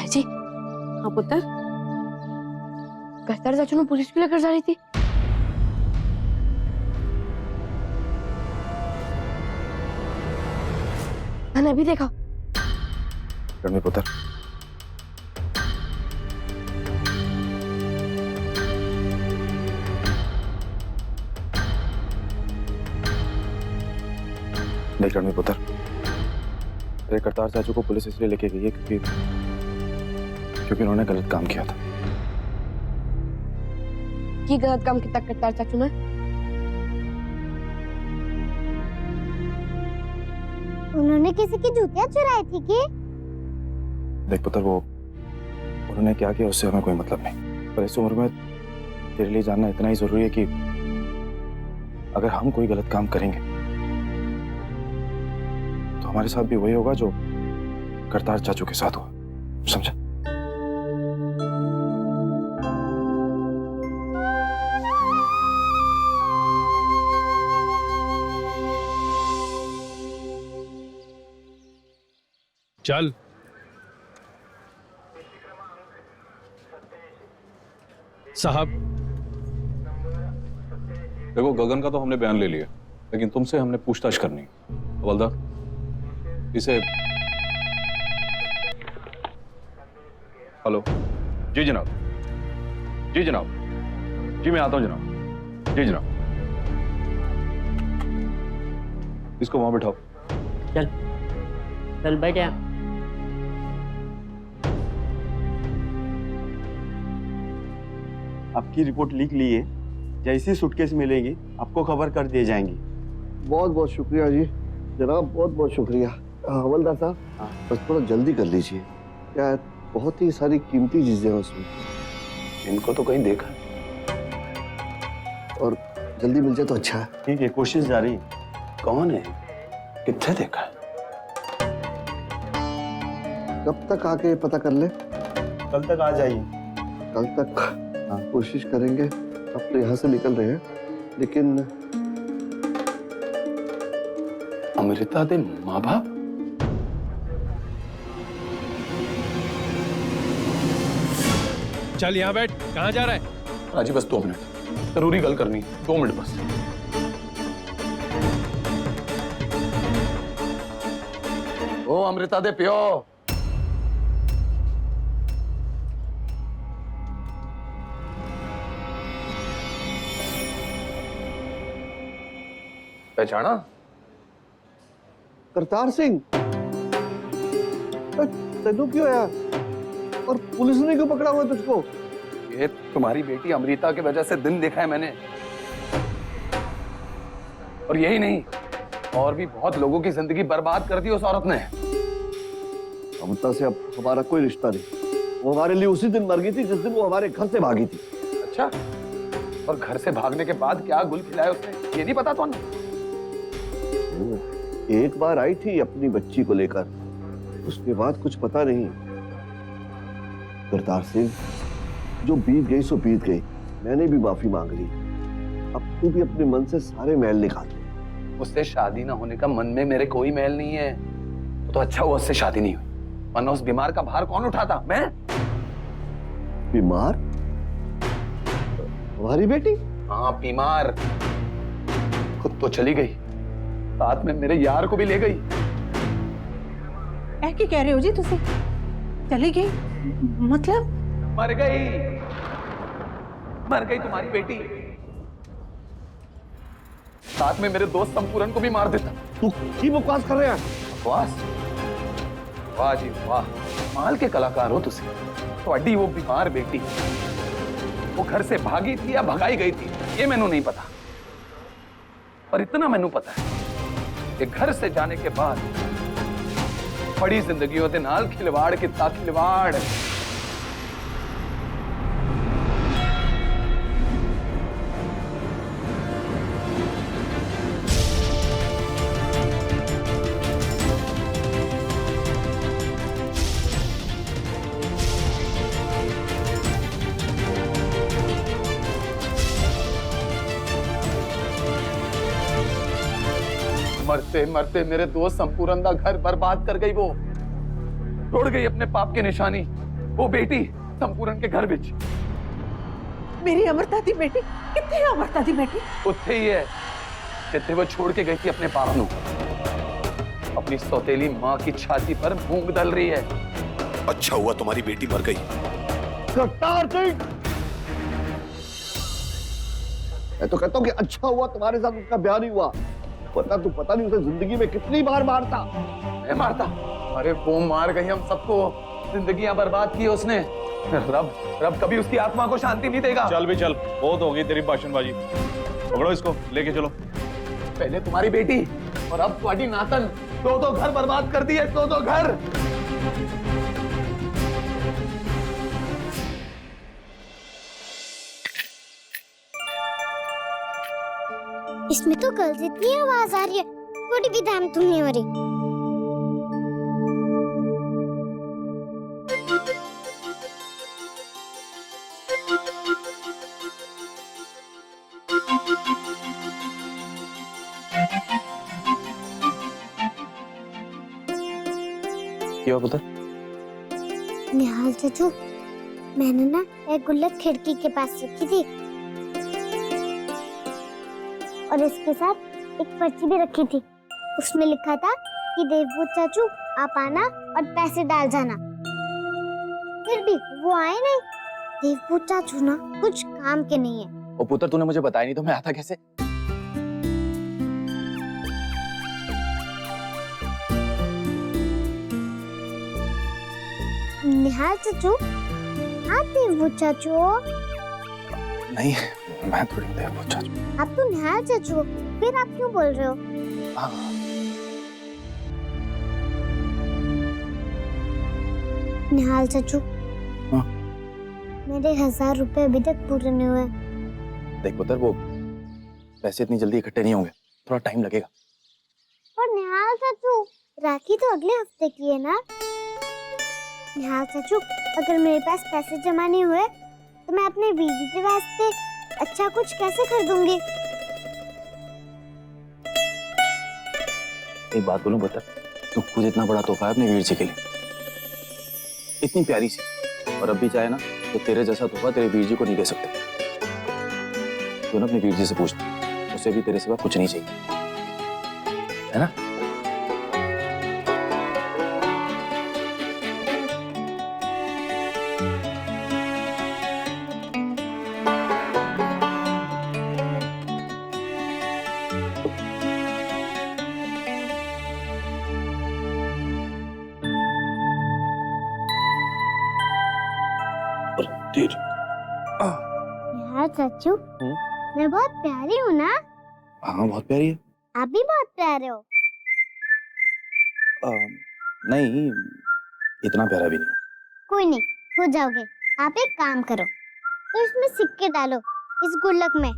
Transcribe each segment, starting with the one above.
जी। हाँ पुत्र, कहता चाचू ने पुलिस क्यों लेकर जा रही थी? मैंने अभी देखा। रणवीर पुत्र, देख रणवीर पुत्र, तेरे करतार चाचू को पुलिस इसलिए लेके गई है क्योंकि उन्होंने गलत काम किया था। की गलत काम किया करतार चाचू ने? उन्होंने किसी की जूतियां चुराई थी कि? देख पुत्र, वो उन्होंने क्या किया उससे हमें कोई मतलब नहीं, पर इस उम्र में तेरे लिए जानना इतना ही जरूरी है कि अगर हम कोई गलत काम करेंगे तो हमारे साथ भी वही होगा जो करतार चाचू के साथ हुआ, समझा? चल। साहब, देखो गगन का तो हमने बयान ले लिया, लेकिन तुमसे हमने पूछताछ करनी। हवलदार, इसे। हेलो। जी जनाब, जी जनाब, जी मैं आता हूं जनाब, जी जनाब। इसको वहां बिठाओ। चल चल बैठ जा। आपकी रिपोर्ट लिख ली है, जैसी सूटकेस मिलेगी आपको खबर कर दिए जाएंगी। बहुत बहुत शुक्रिया जी जनाब, बहुत बहुत शुक्रिया। हवलदार साहब, बस थोड़ा जल्दी कर लीजिए, क्या बहुत ही सारी कीमती चीजें हैं उसमें। इनको तो कहीं देखा और जल्दी मिल जाए तो अच्छा है। ठीक है, कोशिश जारी। कौन है, कितने देखा है? कब तक आके पता कर ले? कल तक आ जाइए। कल तक? हाँ, कोशिश करेंगे। अब तो यहाँ से निकल रहे हैं, लेकिन अमृता दे माँ बाप? चल यहाँ बैठ। कहाँ जा रहा है? राजी बस 2 मिनट, जरूरी गल करनी, 2 मिनट बस। ओ अमृता दे प्यो, पहचाना? करतार सिंह, तेनू क्यों आया और पुलिस ने क्यों पकड़ा हुआ तुझको? ये तुम्हारी बेटी अमृता की वजह से दिन देखा है मैंने, और यही नहीं, और भी बहुत लोगों की जिंदगी बर्बाद कर दी उस औरत ने। अमृता से अब हमारा कोई रिश्ता नहीं, वो हमारे लिए उसी दिन मर गई थी जिस दिन वो हमारे घर से भागी थी। अच्छा, और घर से भागने के बाद क्या गुल खिलाया उसने, ये नहीं पता तुम्हें? एक बार आई थी अपनी बच्ची को लेकर, उसके बाद कुछ पता नहीं। करतार सिंह, जो बीत गई सो बीत गई, मैंने भी माफी मांग ली। अब तू भी अपने मन से सारे मैल निकाल दे। उससे शादी ना होने का मन में मेरे कोई मैल नहीं है, तो अच्छा हुआ उससे शादी नहीं हुई, वरना उस बीमार का भार कौन उठाता? मैं? बीमार? हमारी बेटी? हाँ बीमार, खुद तो चली गई, साथ में मेरे यार को भी ले गई। ऐ की कह रहे हो जी तुसी? चली गई मतलब? मर गई, मर गई तुम्हारी बेटी, साथ में मेरे दोस्त संपूर्ण को भी मार देता। तू की बकवास कर रहे हैं? बकवास? वाह जी वाह, माल के कलाकार हो तुसी। थोड़ी वो बीमार बेटी वो घर से भागी थी या भगाई गई थी, ये मैनू नहीं पता, पर इतना मैनू पता है कि घर से जाने के बाद बड़ी जिंदगियों के नाल खिलवाड़ कितना खिलवाड़। मरते मरते मेरे दोस्त संपूर्ण का घर बर्बाद कर गई, वो तोड़ गई अपने पाप की निशानी। वो बेटी संपूर्ण के घर बिच मेरी अमृता दी बेटी कितने अमृता दी बेटी उत्थे ही है जिथे वो छोड़ के गई थी अपने बाप नू। अपनी सौतेली माँ की छाती पर मूंग दल रही है। अच्छा हुआ तुम्हारी बेटी मर गई। करतार सिंह, मैं तो कहता हूँ कि अच्छा हुआ तुम्हारे साथ उसका ब्याह नहीं हुआ, वरना तू पता नहीं उसे जिंदगी में कितनी बार मारता। मैं मारता? अरे वो मार गई हम सबको, जिंदगियां बर्बाद की उसने। रब कभी उसकी आत्मा को शांति नहीं देगा। चल भी चल, बहुत हो गई तेरी भाषणबाजी। पकड़ो इसको, लेके चलो। पहले तुम्हारी बेटी और अब तुम्हारी नातन, दो घर बर्बाद कर दिए, दो घर। इसमें तो कल से इतनी आवाज आ रही है, थोड़ी भी दाम तुम नहीं हो रही। क्या हुआ पुत्र? निहाल चाचू, मैंने ना एक गुल्लक खिड़की के पास रखी थी और इसके साथ एक पर्ची भी रखी थी। उसमें लिखा था कि देवभूत चाचू आप आना और पैसे डाल जाना। फिर भी वो आए नहीं। देवभूत चाचू ना कुछ काम के नहीं है। ओ पुत्र, तूने मुझे बताया नहीं तो मैं आता कैसे? निहाल चाचू, आप देवभूत चाचू हो? नहीं, मैं थोड़ी देवभूत चाचू। आप तो निहाल चाचू हो, फिर आप क्यों बोल रहे हो? निहाल चाचू, हाँ? मेरे 1000 रुपए अभी तक पूरे नहीं हुए। देख पुत्र, वो पैसे इतनी जल्दी इकट्ठे नहीं होंगे, थोड़ा टाइम लगेगा। और निहाल चाचू, राखी तो अगले हफ्ते की है ना? निहाल चाचू, अगर मेरे पास पैसे जमा नहीं हुए तो मैं अपने बीजी के वास्ते अच्छा कुछ कैसे खरीदूंगी? एक बात बोलूं पुत्र, तू खुद इतना बड़ा तोहफा है अपने वीर जी के लिए, इतनी प्यारी सी, और अब भी चाहे ना तो तेरे जैसा तोहफा तेरे वीर जी को नहीं दे सकते। तू ना अपने वीर जी से पूछ, उसे भी तेरे सिवा कुछ नहीं चाहिए, है ना? निहाल चाचू, मैं बहुत प्यारी हूँ ना? हाँ, बहुत प्यारी है। आप भी बहुत प्यारे हो। नहीं, इतना प्यारा भी नहीं। कोई नहीं, हो जाओगे। आप एक काम करो, तो इसमें सिक्के डालो इस गुल्लक में।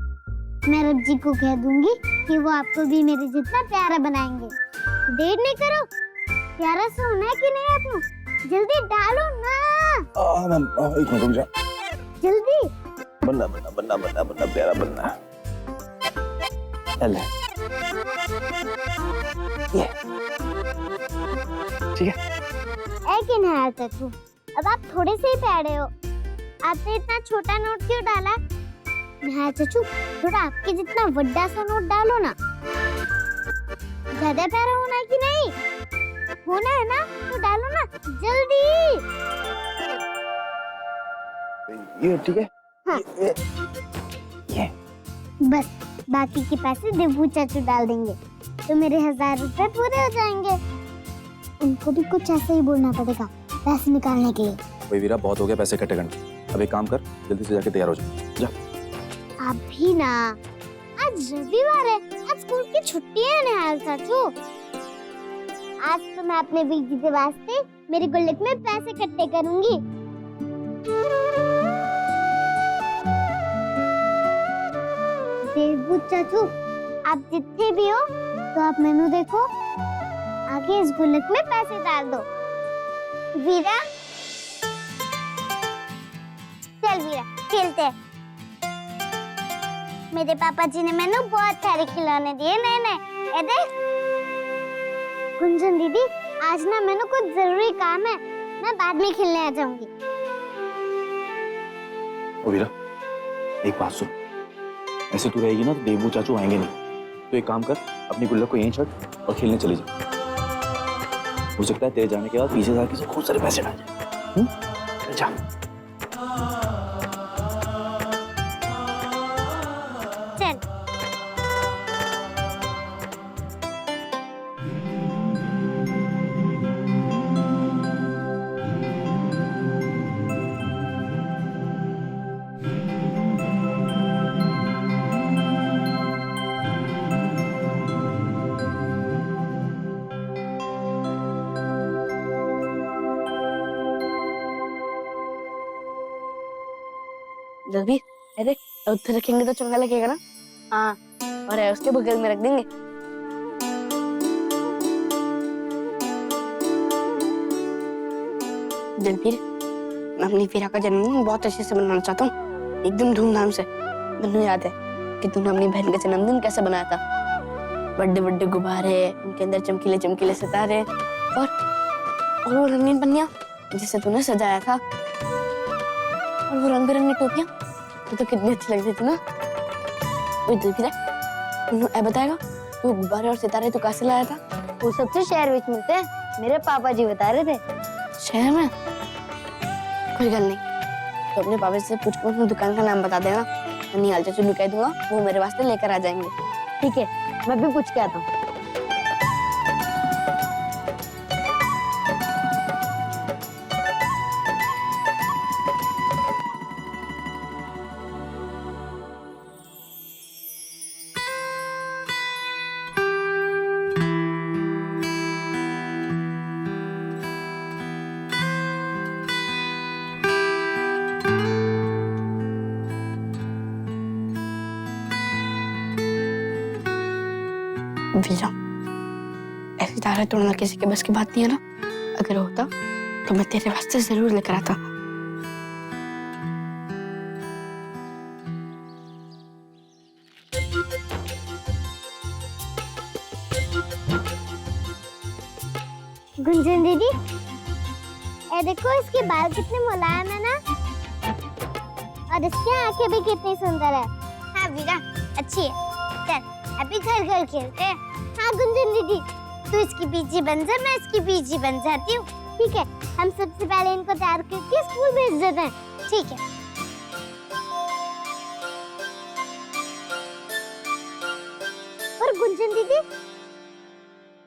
मैं रब जी को कह दूंगी कि वो आपको भी मेरे जितना प्यारा बनाएंगे। देर नहीं करो, प्यारा सा होना है कि नहीं आपको? जल्दी डालो ना। एक मिनट रुक जा। जल्दी। बनना बनना बनना बनना बनना प्यारा बनना। चल ये ठीक है। ऐसे निहाल चाचू, अब आप थोड़े से ही प्यारे हो। आपने इतना छोटा नोट क्यों डाला? निहाल चाचू, थोड़ा आपके जितना बड़ा सा नोट डालो ना। ज्यादा प्यारा होना है कि नहीं? होना है ना, तो डालो ना जल्दी। ये ठीक है। हाँ। ये बस बाकी के पैसे देवभूत चाचू डाल देंगे तो मेरे 1000 रुपए पूरे हो जाएंगे। उनको भी कुछ ऐसे ही बोलना पड़ेगा पैसे निकालने के लिए। भाई वीरा, बहुत हो गया पैसे इकट्ठे करने। अब एक काम कर, जल्दी से जाके तैयार हो जा। जा। अभी ना, आज रविवार है, आज स्कूल की छुट्टी है निहाल चाचू। आज तो मैं अपने बीजी के वास्ते मेरे गुल्लक में पैसे इकट्ठे करूंगी। देवभूत चाचू, आप जितने भी हो तो आप मेनू देखो, आगे इस गुल्लक में पैसे डाल दो। वीरा, चल वीरा खेलते हैं। मेरे पापा जी ने मैंने बहुत सारे खिलौने दिए नए नए। ये देख गुंजन दीदी, आज ना मैंने कुछ जरूरी काम है, मैं बाद में खेलने आ जाऊंगी। ओ वीरा, एक बात सुन, ऐसे तू रहेगी ना तो देवू चाचू आएंगे नहीं। तो एक काम कर, अपनी गुल्लक को यहीं छोड़ और खेलने चली जा। हो सकता है तेरे जाने के बाद पीछे जाके से खूब सारे पैसे डाल जाए। चल जा। चल। जल्दी अरे उधर रखेंगे तो चंगा लगेगा ना। हाँ, और उसके बगल में रख देंगे। जलबीर, मैं अपनी वीरा का जन्मदिन बहुत अच्छे से मनाना चाहता हूँ, एकदम धूमधाम से। मुझे याद है कि तूने अपनी बहन का जन्मदिन कैसे बनाया था। बड़े बड़े गुब्बारे, उनके अंदर चमकीले चमकीले सितारे और वो रंगीन पन्नियां जिसे तूने सजाया था, और वो रंग बिरंगी टोपियां, वो तो कितनी अच्छी लग रही थी ना। वो जलबीर, तू बताएगा वो गुब्बारे और सितारे तो कैसे लाया था? वो सबसे शहर में मिलते हैं, मेरे पापा जी बता रहे थे। शहर में? कोई गल नहीं, तो अपने पापा से पूछ कर दुकान का नाम बता देना, निहाल चाचू को कह दूंगा, वो मेरे वास्ते लेकर आ जाएंगे। ठीक है, मैं भी पूछ के आता हूँ। वीरा, ऐसी तारे तोड़ना किसी के बस की बात नहीं है ना। अगर होता तो मैं तेरे वास्ते जरूर लेकर आता। गुंजन दीदी, ए देखो इसके बाल कितने मुलायम है ना, और इसकी आंखें भी कितनी सुंदर है। हाँ वीरा, अच्छी है। चल अभी घर घर खेलते हैं। हाँ गुंजन दीदी, तू इसकी बीजी बन जा, मैं इसकी बीजी बन जाती हूँ। ठीक है, हम सबसे पहले इनको तैयार करके स्कूल भेज देते हैं। ठीक है। और गुंजन दीदी,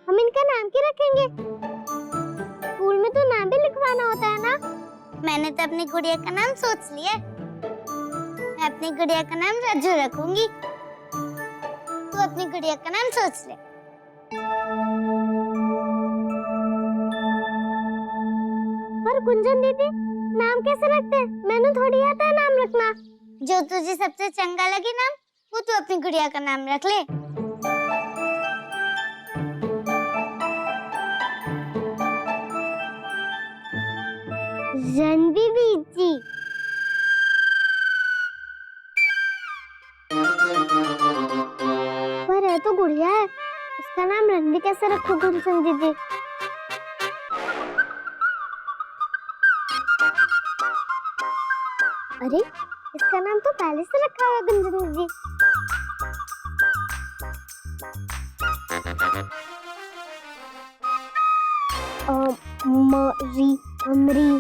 हम इनका नाम क्या रखेंगे? स्कूल में तो नाम भी लिखवाना होता है ना। मैंने तो अपनी गुड़िया का नाम सोच लिया। मैं अपनी गुड़िया का नाम राजू रखूंगी। तू अपनी गुड़िया का नाम सोच ले। पर गुंजन दीदी, नाम कैसे रखते हैं? मैंने थोड़ी आता है नाम रखना। जो तुझे सबसे चंगा लगे नाम, वो तू अपनी गुड़िया का नाम रख ले। रणवी बीजी। पर है तो गुड़िया है, इसका नाम रणवी कैसे रखो गुंजन दीदी? अरे इसका नाम तो पहले से रखा हुआ गुंजन दीदी। अमरी अमरी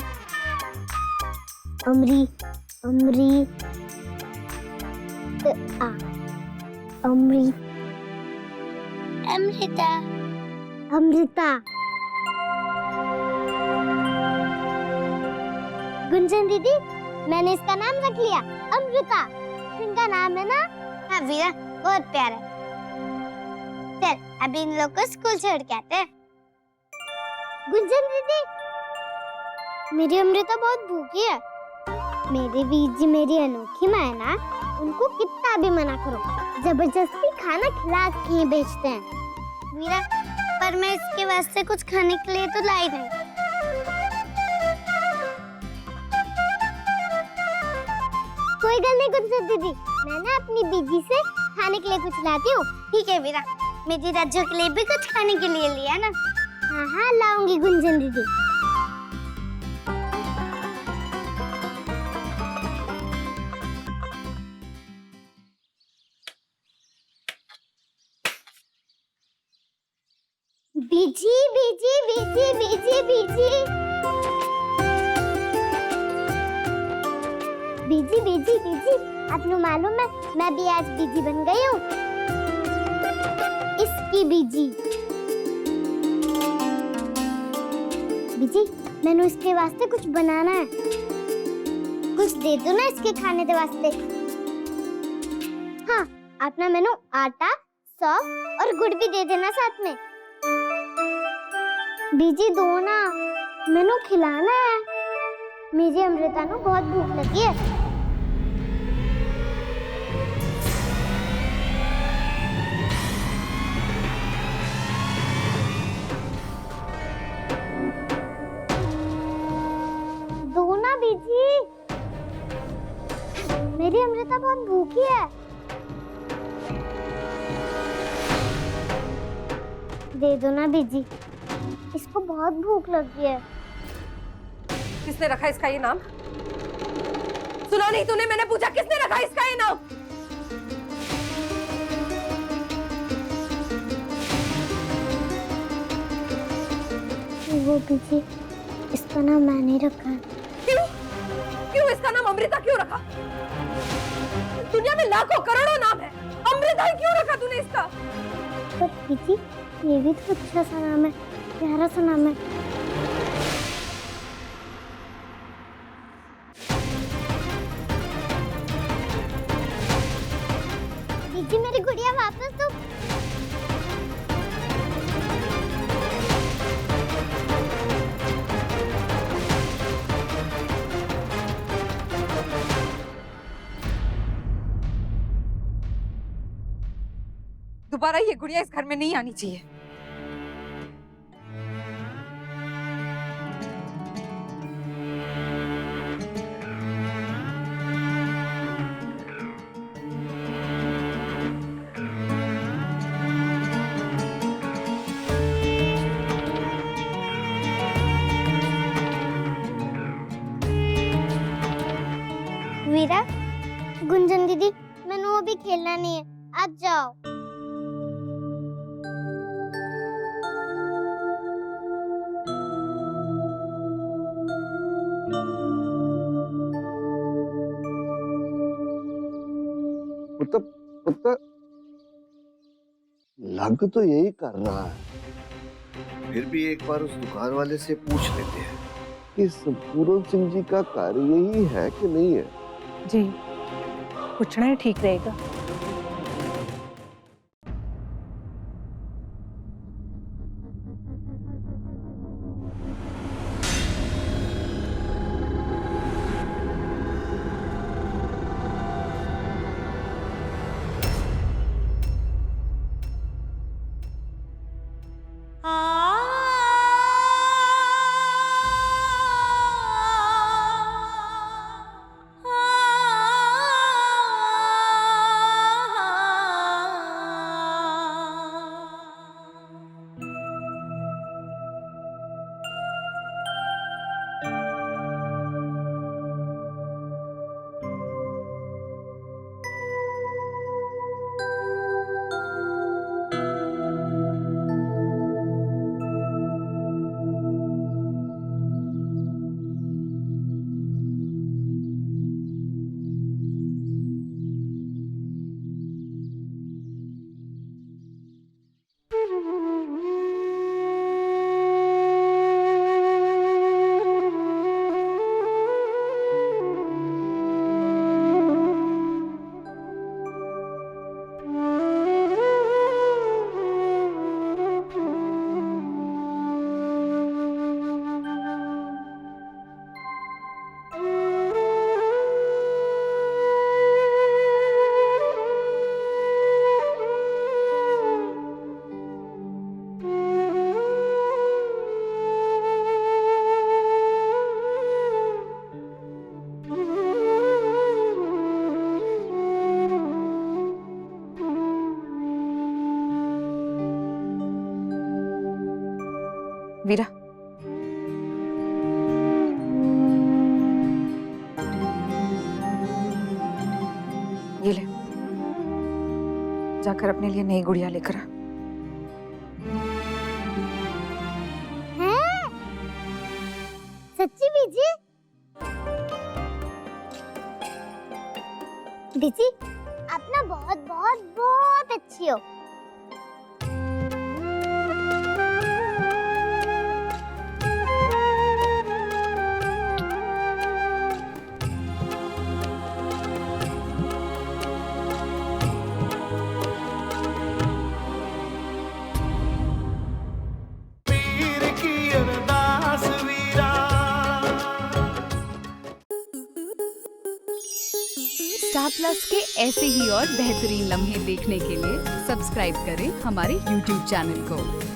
अमरी अमरी अमरी अमृता अमृता। गुंजन दीदी, मैंने इसका नाम रख लिया, अमृता। इनका नाम है ना? हाँ वीरा, बहुत प्यारा। चल अभी इन लोग को स्कूल छोड़ के आते हैं। गुंजन दीदी, मेरी अमृता बहुत भूखी है। मेरे वीर जी मेरी अनोखी माँ है ना, उनको कितना भी मना करो, जबरदस्ती खाना खिला के ही भेजते हैं। वीरा, पर मैं इसके वास्ते कुछ खाने के लिए तो लाई नहीं। कोई गल नहीं गुंजन दीदी, मैं ना अपनी बीजी से खाने के लिए कुछ लाती हूँ। ठीक है वीरा, मेरी राजू के लिए भी कुछ खाने के लिए लिया ना। हाँ हाँ लाऊंगी गुंजन दीदी। बीजी बीजी बीजी बीजी बीजी बीजी बीजी बीजी, आपको मालूम है मैं भी आज बीजी बन गई हूँ। इसकी बीजी बीजी, मैंने इसके वास्ते कुछ बनाना है, कुछ दे दो ना इसके खाने के वास्ते। हाँ, आप ना मैंने आटा, सौंफ और गुड़ भी दे देना साथ में। बीजी दो ना, मैंने खिलाना है। मेरी अमृता को बहुत भूख लगी है। दो ना बीजी, मेरी अमृता बहुत भूखी है। दे दो ना बीजी, इसको बहुत भूख लगी है। किसने रखा इसका ये नाम? सुना नहीं तूने? मैंने पूछा किसने रखा इसका ये नाम? वो बीजी, इसका नाम मैंने रखा है। क्यों? क्यों इसका नाम अमृता क्यों रखा? दुनिया में लाखों करोड़ों नाम है, अमृता ही क्यों रखा तूने इसका? पर बीजी, ये भी तो अच्छा सा नाम है, प्यारा सा नाम है। बीजी, मेरी गुड़िया वापस दो। दोबारा ये गुड़िया इस घर में नहीं आनी चाहिए। वीरा, गुंजन दीदी, मैंने वो भी खेलना नहीं है, आज जाओ। पुत्र लग तो यही कर रहा है, फिर भी एक बार उस दुकान वाले से पूछ लेते हैं कि पूरन सिंह जी का कार्य यही है कि नहीं है। जी, पूछना ही ठीक रहेगा। वीरा, ये ले, जाकर अपने लिए नई गुड़िया लेकर आ। लीजिए। दीदी आप ना बहुत बहुत बहुत अच्छी हो। स्टार प्लस के ऐसे ही और बेहतरीन लम्हे देखने के लिए सब्सक्राइब करें हमारे YouTube चैनल को।